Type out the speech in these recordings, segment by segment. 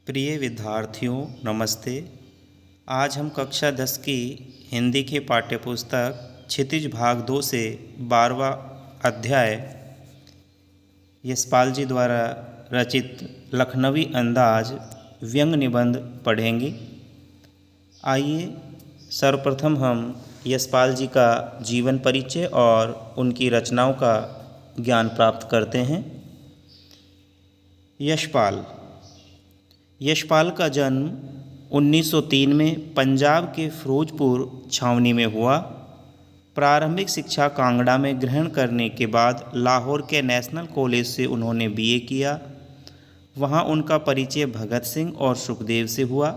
प्रिय विद्यार्थियों, नमस्ते। आज हम कक्षा 10 की हिंदी की पाठ्यपुस्तक क्षितिज भाग 2 से 12वां अध्याय यशपाल जी द्वारा रचित लखनवी अंदाज व्यंग निबंध पढ़ेंगे। आइए सर्वप्रथम हम यशपाल जी का जीवन परिचय और उनकी रचनाओं का ज्ञान प्राप्त करते हैं। यशपाल का जन्म 1903 में पंजाब के फिरोजपुर छावनी में हुआ। प्रारंभिक शिक्षा कांगड़ा में ग्रहण करने के बाद लाहौर के नेशनल कॉलेज से उन्होंने बीए किया। वहां उनका परिचय भगत सिंह और सुखदेव से हुआ।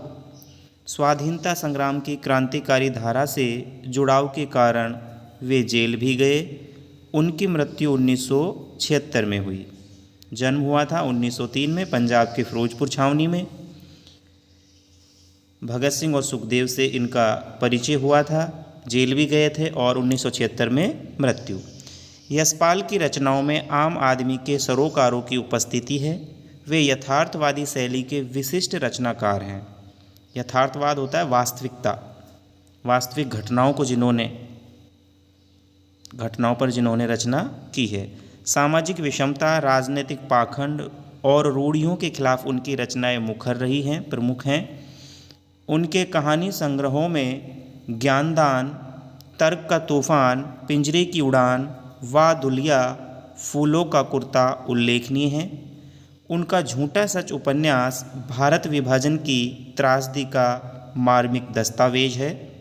स्वाधीनता संग्राम की क्रांतिकारी धारा से जुड़ाव के कारण वे जेल भी गए। उनकी मृत्यु 1976 में हुई। जन्म हुआ था 1903 में पंजाब के फिरोजपुर छावनी में। भगत सिंह और सुखदेव से इनका परिचय हुआ था, जेल भी गए थे और 1976 में मृत्यु। यशपाल की रचनाओं में आम आदमी के सरोकारों की उपस्थिति है। वे यथार्थवादी शैली के विशिष्ट रचनाकार हैं। यथार्थवाद होता है वास्तविकता, वास्तविक घटनाओं पर जिन्होंने रचना की है। सामाजिक विषमता, राजनीतिक पाखंड और रूढ़ियों के खिलाफ उनकी रचनाएं मुखर रही हैं, प्रमुख हैं। उनके कहानी संग्रहों में ज्ञानदान, तर्क का तूफान, पिंजरे की उड़ान, वाह दुलिया, फूलों का कुर्ता उल्लेखनीय हैं। उनका झूठा सच उपन्यास भारत विभाजन की त्रासदी का मार्मिक दस्तावेज है।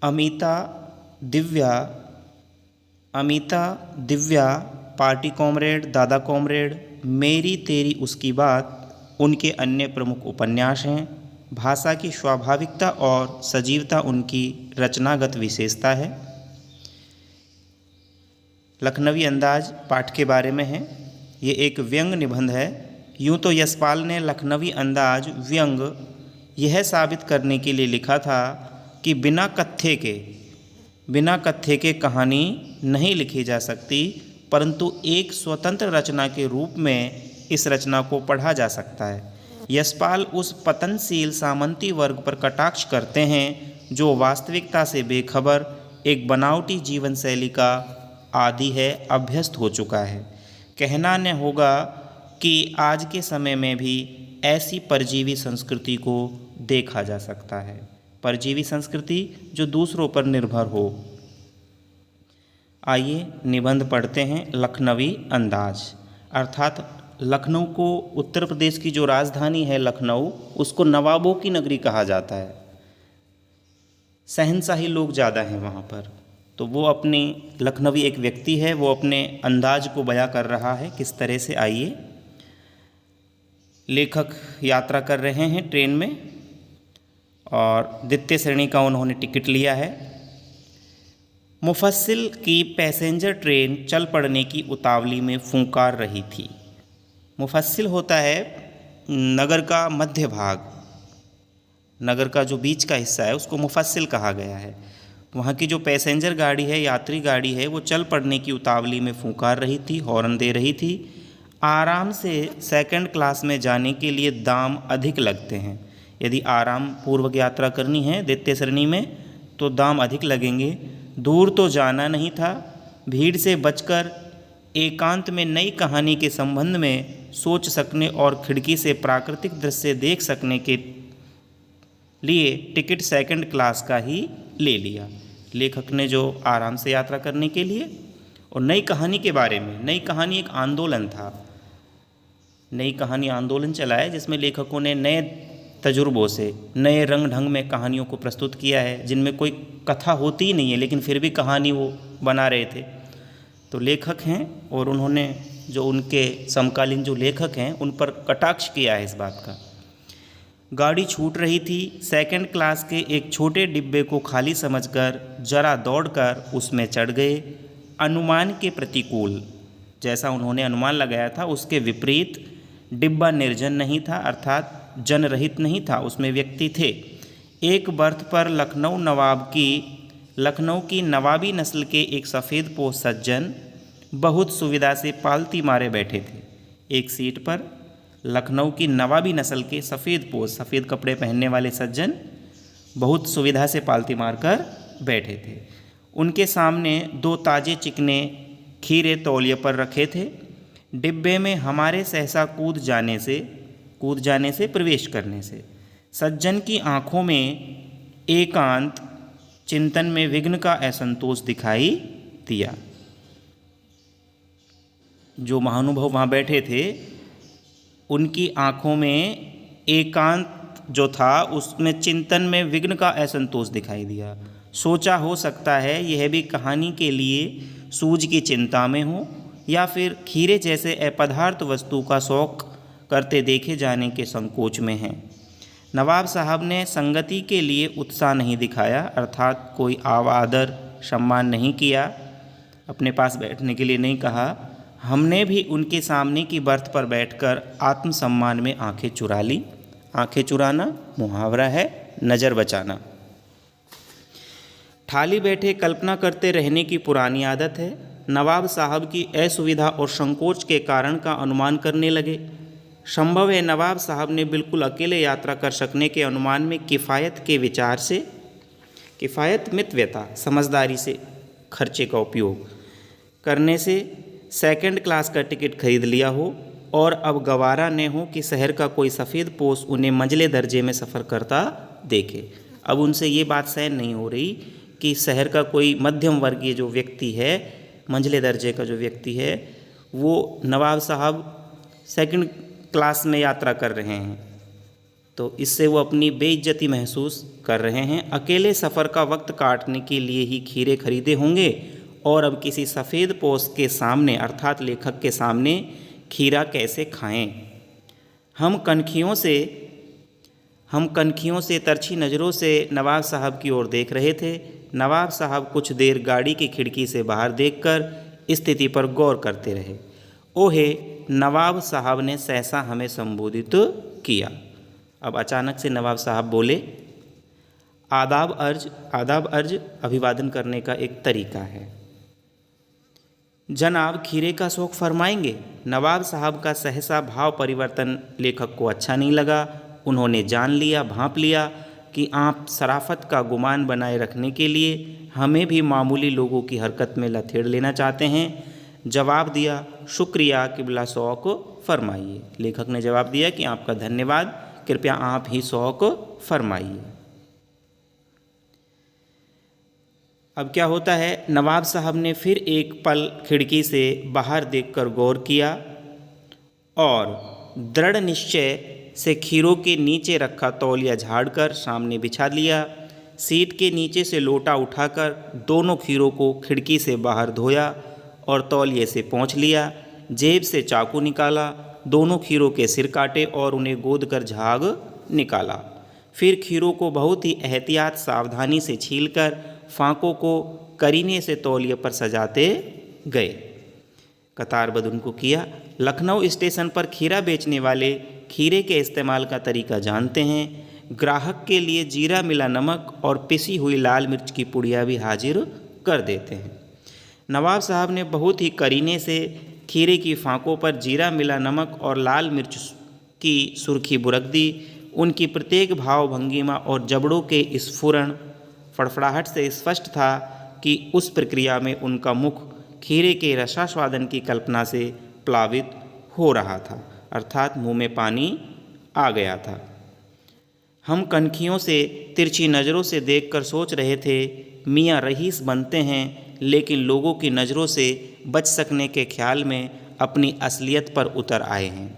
अमिता दिव्या, पार्टी कॉमरेड, दादा कॉमरेड, मेरी तेरी उसकी बात उनके अन्य प्रमुख उपन्यास हैं। भाषा की स्वाभाविकता और सजीवता उनकी रचनागत विशेषता है। लखनवी अंदाज पाठ के बारे में है। ये एक व्यंग निबंध है। यूँ तो यशपाल ने लखनवी अंदाज व्यंग यह साबित करने के लिए लिखा था कि बिना कथ्य के कहानी नहीं लिखी जा सकती, परंतु एक स्वतंत्र रचना के रूप में इस रचना को पढ़ा जा सकता है। यशपाल उस पतनशील सामंती वर्ग पर कटाक्ष करते हैं जो वास्तविकता से बेखबर, एक बनावटी जीवन शैली का आदी है, अभ्यस्त हो चुका है। कहना न होगा कि आज के समय में भी ऐसी परजीवी संस्कृति को देखा जा सकता है। परजीवी संस्कृति जो दूसरों पर निर्भर हो। आइए निबंध पढ़ते हैं। लखनवी अंदाज अर्थात लखनऊ को, उत्तर प्रदेश की जो राजधानी है लखनऊ, उसको नवाबों की नगरी कहा जाता है। शहंशाही लोग ज़्यादा हैं वहाँ पर। तो वो अपनी लखनवी एक व्यक्ति है, वो अपने अंदाज को बयां कर रहा है। किस तरह से, आइए। लेखक यात्रा कर रहे हैं ट्रेन में और द्वितीय श्रेणी का उन्होंने टिकट लिया है। मुफस्सिल की पैसेंजर ट्रेन चल पड़ने की उतावली में फूंकार रही थी। मुफस्सिल होता है नगर का मध्य भाग, नगर का जो बीच का हिस्सा है उसको मुफस्सिल कहा गया है। वहाँ की जो पैसेंजर गाड़ी है, यात्री गाड़ी है, वो चल पड़ने की उतावली में फूंकार रही थी, हॉर्न दे रही थी। आराम से सेकंड क्लास में जाने के लिए दाम अधिक लगते हैं। यदि आराम पूर्वक यात्रा करनी है द्वितीय श्रेणी में तो दाम अधिक लगेंगे। दूर तो जाना नहीं था। भीड़ से बचकर एकांत में नई कहानी के संबंध में सोच सकने और खिड़की से प्राकृतिक दृश्य देख सकने के लिए टिकट सेकंड क्लास का ही ले लिया। लेखक ने जो आराम से यात्रा करने के लिए और नई कहानी के बारे में, नई कहानी एक आंदोलन था। नई कहानी आंदोलन चलाया जिसमें लेखकों ने नए तजुर्बों से, नए रंग ढंग में कहानियों को प्रस्तुत किया है, जिनमें कोई कथा होती ही नहीं है लेकिन फिर भी कहानी वो बना रहे थे। तो लेखक हैं और उन्होंने जो उनके समकालीन जो लेखक हैं उन पर कटाक्ष किया है इस बात का। गाड़ी छूट रही थी। सेकंड क्लास के एक छोटे डिब्बे को खाली समझकर जरा दौड़कर उसमें चढ़ गए। अनुमान के प्रतिकूल, जैसा उन्होंने अनुमान लगाया था उसके विपरीत डिब्बा निर्जन नहीं था, अर्थात जनरहित नहीं था, उसमें व्यक्ति थे। एक बर्थ पर लखनऊ की नवाबी नस्ल के एक सफ़ेदपोश सज्जन बहुत सुविधा से पालती मारे बैठे थे। एक सीट पर लखनऊ की नवाबी नस्ल के सफ़ेद कपड़े पहनने वाले सज्जन बहुत सुविधा से पालती मारकर बैठे थे। उनके सामने 2 ताजे चिकने खीरे तौलिए पर रखे थे। डिब्बे में हमारे सहसा कूद जाने से प्रवेश करने से सज्जन की आंखों में एकांत चिंतन में विघ्न का असंतोष दिखाई दिया। जो महानुभाव वहाँ बैठे थे उनकी आंखों में एकांत जो था उसमें चिंतन में विघ्न का असंतोष दिखाई दिया। सोचा हो सकता है यह भी कहानी के लिए सूझ की चिंता में हो या फिर खीरे जैसे अपदार्थ वस्तु का शौक करते देखे जाने के संकोच में हैं। नवाब साहब ने संगति के लिए उत्साह नहीं दिखाया, अर्थात कोई आदर सम्मान नहीं किया, अपने पास बैठने के लिए नहीं कहा। हमने भी उनके सामने की बर्थ पर बैठकर आत्मसम्मान में आंखें चुरा ली। आंखें चुराना मुहावरा है, नज़र बचाना। थाली बैठे कल्पना करते रहने की पुरानी आदत है। नवाब साहब की असुविधा और संकोच के कारण का अनुमान करने लगे। संभव है नवाब साहब ने बिल्कुल अकेले यात्रा कर सकने के अनुमान में किफ़ायत मितव्यता समझदारी से खर्चे का उपयोग करने से सेकंड क्लास का टिकट खरीद लिया हो और अब गवारा न हो कि शहर का कोई सफ़ेदपोश उन्हें मंझले दर्जे में सफ़र करता देखे। अब उनसे ये बात सहन नहीं हो रही कि शहर का कोई मध्यम वर्गीय जो व्यक्ति है, मंझले दर्जे का जो व्यक्ति है, वो नवाब साहब सेकंड क्लास में यात्रा कर रहे हैं, तो इससे वो अपनी बेइज्जती महसूस कर रहे हैं। अकेले सफ़र का वक्त काटने के लिए ही खीरे खरीदे होंगे और अब किसी सफ़ेदपोश के सामने अर्थात लेखक के सामने खीरा कैसे खाएं। हम कनखियों से तरछी नज़रों से नवाब साहब की ओर देख रहे थे। नवाब साहब कुछ देर गाड़ी की खिड़की से बाहर देखकर स्थिति पर गौर करते रहे। ओहे, नवाब साहब ने सहसा हमें संबोधित किया। अब अचानक से नवाब साहब बोले। आदाब अर्ज अभिवादन करने का एक तरीका है। जनाब खीरे का शौक फरमाएंगे। नवाब साहब का सहसा भाव परिवर्तन लेखक को अच्छा नहीं लगा। उन्होंने जान लिया, भांप लिया कि आप शराफत का गुमान बनाए रखने के लिए हमें भी मामूली लोगों की हरकत में लथेड़ लेना चाहते हैं। जवाब दिया, शुक्रिया, किबला शौक फरमाइए। लेखक ने जवाब दिया कि आपका धन्यवाद, कृपया आप ही शौक फरमाइए। अब क्या होता है, नवाब साहब ने फिर एक पल खिड़की से बाहर देखकर गौर किया और दृढ़ निश्चय से खीरों के नीचे रखा तौलिया झाड़कर सामने बिछा लिया। सीट के नीचे से लोटा उठाकर दोनों खीरों को खिड़की से बाहर धोया और तौलिए से पोंछ लिया। जेब से चाकू निकाला, दोनों खीरों के सिर काटे और उन्हें गोद कर झाग निकाला। फिर खीरों को बहुत ही एहतियात सावधानी से छीलकर फांकों को करीने से तौलिए पर सजाते गए। कतारबद्ध उनको किया। लखनऊ स्टेशन पर खीरा बेचने वाले खीरे के इस्तेमाल का तरीका जानते हैं। ग्राहक के लिए जीरा मिला नमक और पिसी हुई लाल मिर्च की पुड़िया भी हाजिर कर देते हैं। नवाब साहब ने बहुत ही करीने से खीरे की फांकों पर जीरा मिला नमक और लाल मिर्च की सुर्खी बुरक दी। उनकी प्रत्येक भाव भंगिमा और जबड़ों के स्फुरण फड़फड़ाहट से स्पष्ट था कि उस प्रक्रिया में उनका मुख खीरे के रसास्वादन की कल्पना से प्लावित हो रहा था, अर्थात मुंह में पानी आ गया था। हम कनखियों से तिरछी नज़रों से देखकर सोच रहे थे, मियाँ रईस बनते हैं लेकिन लोगों की नज़रों से बच सकने के ख्याल में अपनी असलियत पर उतर आए हैं।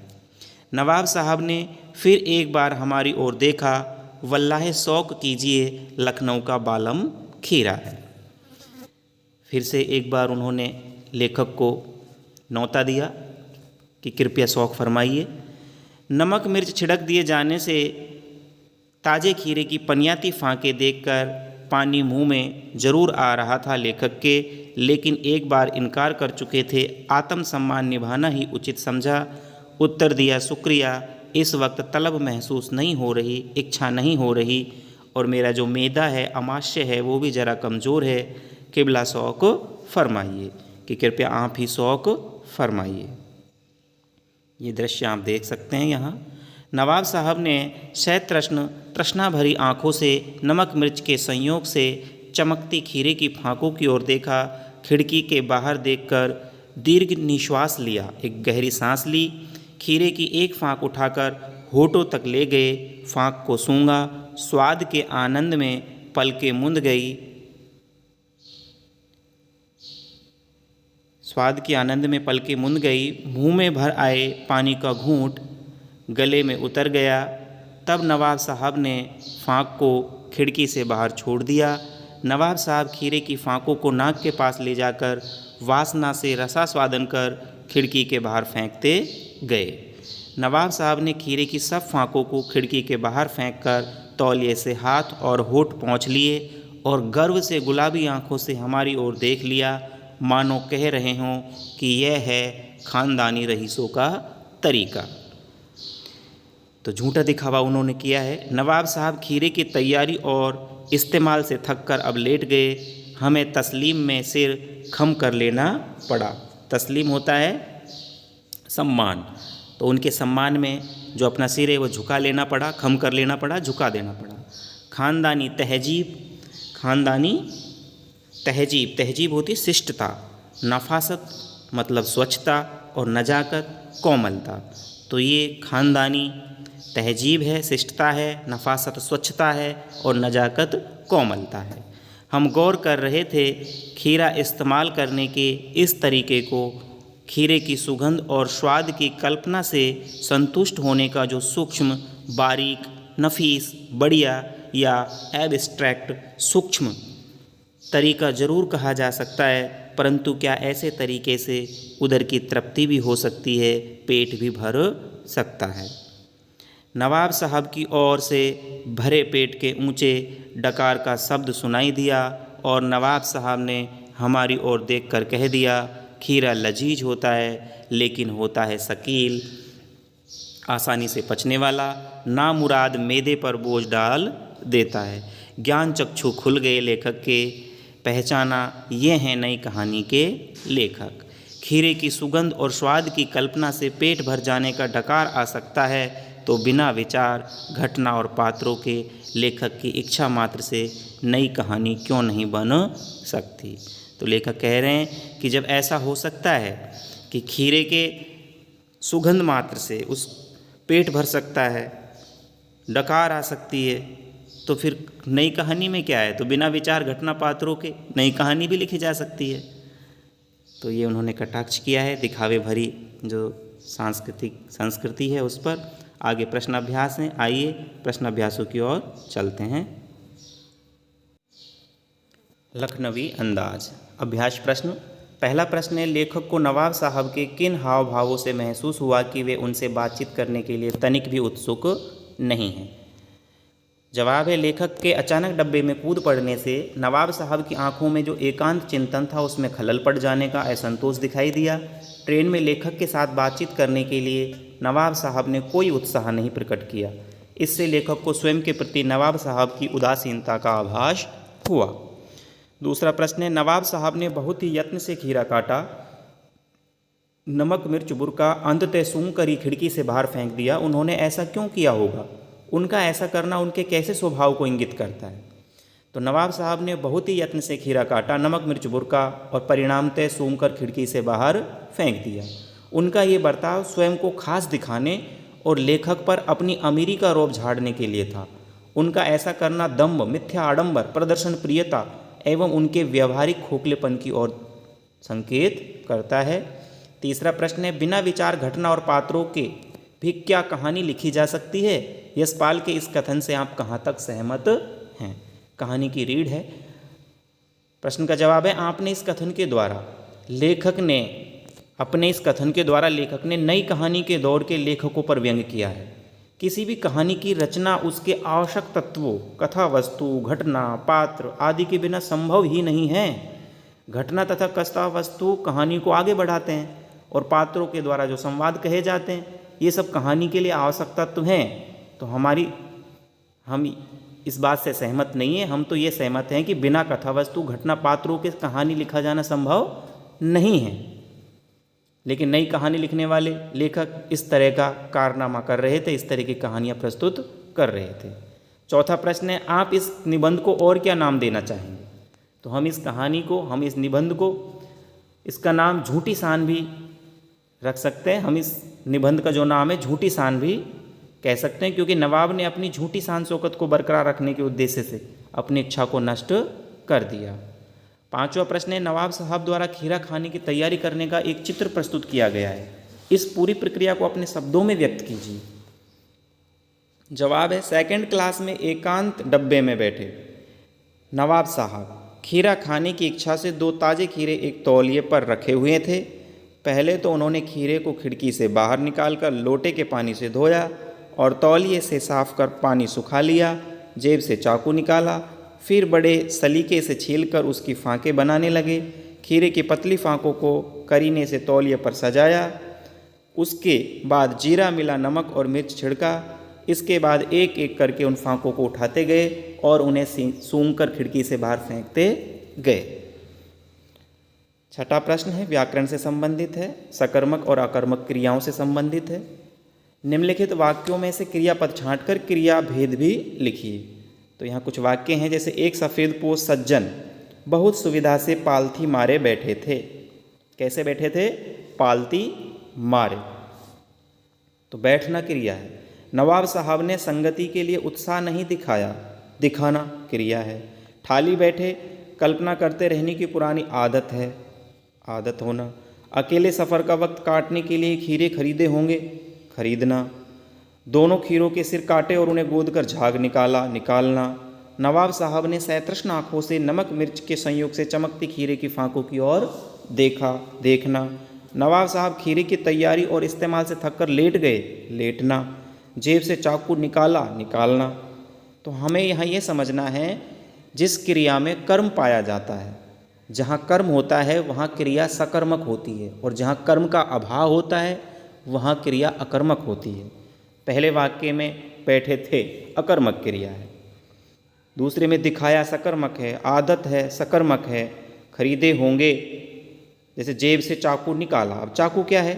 नवाब साहब ने फिर एक बार हमारी ओर देखा। वल्लाह शौक कीजिए, लखनऊ का बालम खीरा है। फिर से एक बार उन्होंने लेखक को न्योता दिया कि कृपया शौक फरमाइए। नमक मिर्च छिड़क दिए जाने से ताज़े खीरे की पनियाती फांके देखकर पानी मुंह में जरूर आ रहा था लेखक के, लेकिन एक बार इनकार कर चुके थे। आत्मसम्मान निभाना ही उचित समझा। उत्तर दिया शुक्रिया, इस वक्त तलब महसूस नहीं हो रही, इच्छा नहीं हो रही, और मेरा जो मैदा है, अमाशय है, वो भी ज़रा कमज़ोर है। किबला शौक फरमाइए, कि कृपया आप ही शौक फरमाइए। ये दृश्य आप देख सकते हैं यहाँ। नवाब साहब ने शय तृष्णा भरी आँखों से नमक मिर्च के संयोग से चमकती खीरे की फाँकों की ओर देखा। खिड़की के बाहर देखकर दीर्घ निश्वास लिया, एक गहरी सांस ली। खीरे की एक फाँक उठाकर होठों तक ले गए, फाँक को सूंघा, स्वाद के आनंद में पलकें मूंद गई। स्वाद के आनंद में पलकें मूंद गई। मुंह में भर आए पानी का घूंट गले में उतर गया। तब नवाब साहब ने फाँक को खिड़की से बाहर छोड़ दिया। नवाब साहब खीरे की फाँकों को नाक के पास ले जाकर वासना से रसास्वादन कर खिड़की के बाहर फेंकते गए। नवाब साहब ने खीरे की सब फाँकों को खिड़की के बाहर फेंककर तौलिए से हाथ और होठ पोंछ लिए और गर्व से गुलाबी आंखों से हमारी ओर देख लिया, मानो कह रहे हों कि यह है ख़ानदानी रईसों का तरीका। तो झूठा दिखावा उन्होंने किया है। नवाब साहब खीरे की तैयारी और इस्तेमाल से थककर अब लेट गए। हमें तस्लीम में सिर खम कर लेना पड़ा। तस्लीम होता है सम्मान, तो उनके सम्मान में जो अपना सिर है वो झुका लेना पड़ा, खम कर लेना पड़ा, झुका देना पड़ा। ख़ानदानी तहजीब, ख़ानदानी तहजीब, तहजीब होती शिष्टता, नफासत मतलब स्वच्छता और नजाकत कोमलता। तो ये ख़ानदानी तहजीब है, शिष्टता है, नफासत स्वच्छता है और नजाकत कोमलता है। हम गौर कर रहे थे खीरा इस्तेमाल करने के इस तरीके को। खीरे की सुगंध और स्वाद की कल्पना से संतुष्ट होने का जो सूक्ष्म, बारीक, नफीस, बढ़िया या एब्स्ट्रैक्ट सूक्ष्म तरीका ज़रूर कहा जा सकता है, परंतु क्या ऐसे तरीके से उदर की तृप्ति भी हो सकती है, पेट भी भर सकता है। नवाब साहब की ओर से भरे पेट के ऊंचे डकार का शब्द सुनाई दिया और नवाब साहब ने हमारी ओर देखकर कह दिया, खीरा लजीज होता है लेकिन होता है शकील, आसानी से पचने वाला, नामुराद मैदे पर बोझ डाल देता है। ज्ञान चक्षु खुल गए लेखक के, पहचाना ये हैं नई कहानी के लेखक। खीरे की सुगंध और स्वाद की कल्पना से पेट भर जाने का डकार आ सकता है, तो बिना विचार, घटना और पात्रों के लेखक की इच्छा मात्र से नई कहानी क्यों नहीं बन सकती। तो लेखक कह रहे हैं कि जब ऐसा हो सकता है कि खीरे के सुगंध मात्र से उस पेट भर सकता है, डकार आ सकती है, तो फिर नई कहानी में क्या है। तो बिना विचार, घटना, पात्रों के नई कहानी भी लिखी जा सकती है। तो ये उन्होंने कटाक्ष किया है दिखावे भरी जो संस्कृति है उस पर। आगे प्रश्नाभ्यास हैं, आइए प्रश्नाभ्यासों की ओर चलते हैं। लखनवी अंदाज। अभ्यास प्रश्न। पहला प्रश्न है, लेखक को नवाब साहब के किन हाव भावों से महसूस हुआ कि वे उनसे बातचीत करने के लिए तनिक भी उत्सुक नहीं हैं। जवाब है, लेखक के अचानक डब्बे में कूद पड़ने से नवाब साहब की आंखों में जो एकांत चिंतन था उसमें खलल पड़ जाने का असंतोष दिखाई दिया। ट्रेन में लेखक के साथ बातचीत करने के लिए नवाब साहब ने कोई उत्साह नहीं प्रकट किया। इससे लेखक को स्वयं के प्रति नवाब साहब की उदासीनता का आभास हुआ। दूसरा प्रश्न है, नवाब साहब ने बहुत ही यत्न से खीरा काटा, नमक मिर्च बुरका अंततः सूंघ कर ही खिड़की से बाहर फेंक दिया। उन्होंने ऐसा क्यों किया होगा? उनका ऐसा करना उनके कैसे स्वभाव को इंगित करता है? तो नवाब साहब ने बहुत ही यत्न से खीरा काटा, नमक मिर्च बुरका और परिणामतः सूंघ कर खिड़की से बाहर फेंक दिया। उनका ये बर्ताव स्वयं को खास दिखाने और लेखक पर अपनी अमीरी का रौब झाड़ने के लिए था। उनका ऐसा करना दम्भ, मिथ्या आडंबर, प्रदर्शन प्रियता एवं उनके व्यवहारिक खोखलेपन की ओर संकेत करता है। तीसरा प्रश्न है, बिना विचार, घटना और पात्रों के भी क्या कहानी लिखी जा सकती है? यशपाल के इस कथन से आप कहाँ तक सहमत हैं? कहानी की रीढ़ है। प्रश्न का जवाब है, आपने इस कथन के द्वारा लेखक ने नई कहानी के दौर के लेखकों पर व्यंग किया है। किसी भी कहानी की रचना उसके आवश्यक तत्वों, कथा वस्तु, घटना, पात्र आदि के बिना संभव ही नहीं है। घटना तथा कथा वस्तु कहानी को आगे बढ़ाते हैं और पात्रों के द्वारा जो संवाद कहे जाते हैं ये सब कहानी के लिए आवश्यक तत्व हैं, तो हम इस बात से सहमत नहीं है। हम तो ये सहमत हैं कि बिना कथा वस्तु घटना पात्रों के कहानी लिखा जाना संभव नहीं है। लेकिन नई कहानी लिखने वाले लेखक इस तरह का कारनामा कर रहे थे, इस तरह की कहानियाँ प्रस्तुत कर रहे थे। चौथा प्रश्न है, आप इस निबंध को और क्या नाम देना चाहेंगे? तो हम इस कहानी को, हम इस निबंध को, इसका नाम झूठी शान भी रख सकते हैं। हम इस निबंध का जो नाम है झूठी शान भी कह सकते हैं, क्योंकि नवाब ने अपनी झूठी शान शौकत को बरकरार रखने के उद्देश्य से अपनी इच्छा को नष्ट कर दिया। पांचवा प्रश्न है, नवाब साहब द्वारा खीरा खाने की तैयारी करने का एक चित्र प्रस्तुत किया गया है, इस पूरी प्रक्रिया को अपने शब्दों में व्यक्त कीजिए। जवाब है, सेकंड क्लास में एकांत डब्बे में बैठे नवाब साहब खीरा खाने की इच्छा से 2 ताज़े खीरे एक तौलिए पर रखे हुए थे। पहले तो उन्होंने खीरे को खिड़की से बाहर निकालकर लोटे के पानी से धोया और तौलिए से साफ कर पानी सुखा लिया। जेब से चाकू निकाला, फिर बड़े सलीके से छीलकर उसकी फांकें बनाने लगे। खीरे की पतली फांकों को करीने से तौलिए पर सजाया। उसके बाद जीरा मिला, नमक और मिर्च छिड़का। इसके बाद एक एक करके उन फांकों को उठाते गए और उन्हें सूंघकर खिड़की से बाहर फेंकते गए। छठा प्रश्न है, व्याकरण से संबंधित है, सकर्मक और अकर्मक क्रियाओं से संबंधित है। निम्नलिखित वाक्यों में से क्रियापद छांटकर क्रिया भेद भी लिखिए। तो यहाँ कुछ वाक्य हैं, जैसे एक सफ़ेद पोश सज्जन बहुत सुविधा से पालथी मारे बैठे थे। कैसे बैठे थे? पालती मारे। तो बैठना क्रिया है। नवाब साहब ने संगति के लिए उत्साह नहीं दिखाया, दिखाना क्रिया है। ठाली बैठे कल्पना करते रहने की पुरानी आदत है, आदत होना। अकेले सफ़र का वक्त काटने के लिए खीरे खरीदे होंगे, खरीदना। दोनों खीरों के सिर काटे और उन्हें गोद कर झाग निकाला, निकालना। नवाब साहब ने सतृष्ण आँखों से नमक मिर्च के संयोग से चमकती खीरे की फांकों की ओर देखा, देखना। नवाब साहब खीरे की तैयारी और इस्तेमाल से थककर लेट गए, लेटना। जेब से चाकू निकाला, निकालना। तो हमें यहाँ ये समझना है, जिस क्रिया में कर्म पाया जाता है, जहाँ कर्म होता है वहाँ क्रिया सकर्मक होती है, और जहाँ कर्म का अभाव होता है वहाँ क्रिया अकर्मक होती है। पहले वाक्य में बैठे थे अकर्मक क्रिया है, दूसरे में दिखाया सकर्मक है, आदत है सकर्मक है, खरीदे होंगे, जैसे जेब से चाकू निकाला, अब चाकू क्या है?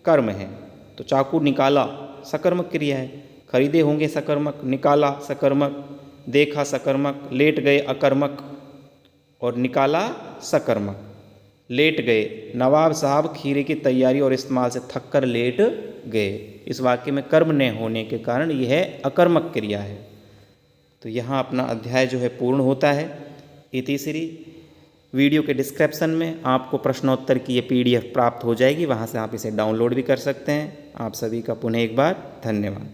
कर्म है, तो चाकू निकाला सकर्मक क्रिया है। खरीदे होंगे सकर्मक, निकाला सकर्मक, देखा सकर्मक, लेट गए अकर्मक और निकाला सकर्मक। लेट गए, नवाब साहब खीरे की तैयारी और इस्तेमाल से थक कर लेट गए। इस वाक्य में कर्म न होने के कारण यह अकर्मक क्रिया है। तो यहाँ अपना अध्याय जो है पूर्ण होता है। इतिश्री वीडियो के डिस्क्रिप्शन में आपको प्रश्नोत्तर की ये PDF प्राप्त हो जाएगी, वहाँ से आप इसे डाउनलोड भी कर सकते हैं। आप सभी का पुनः एक बार धन्यवाद।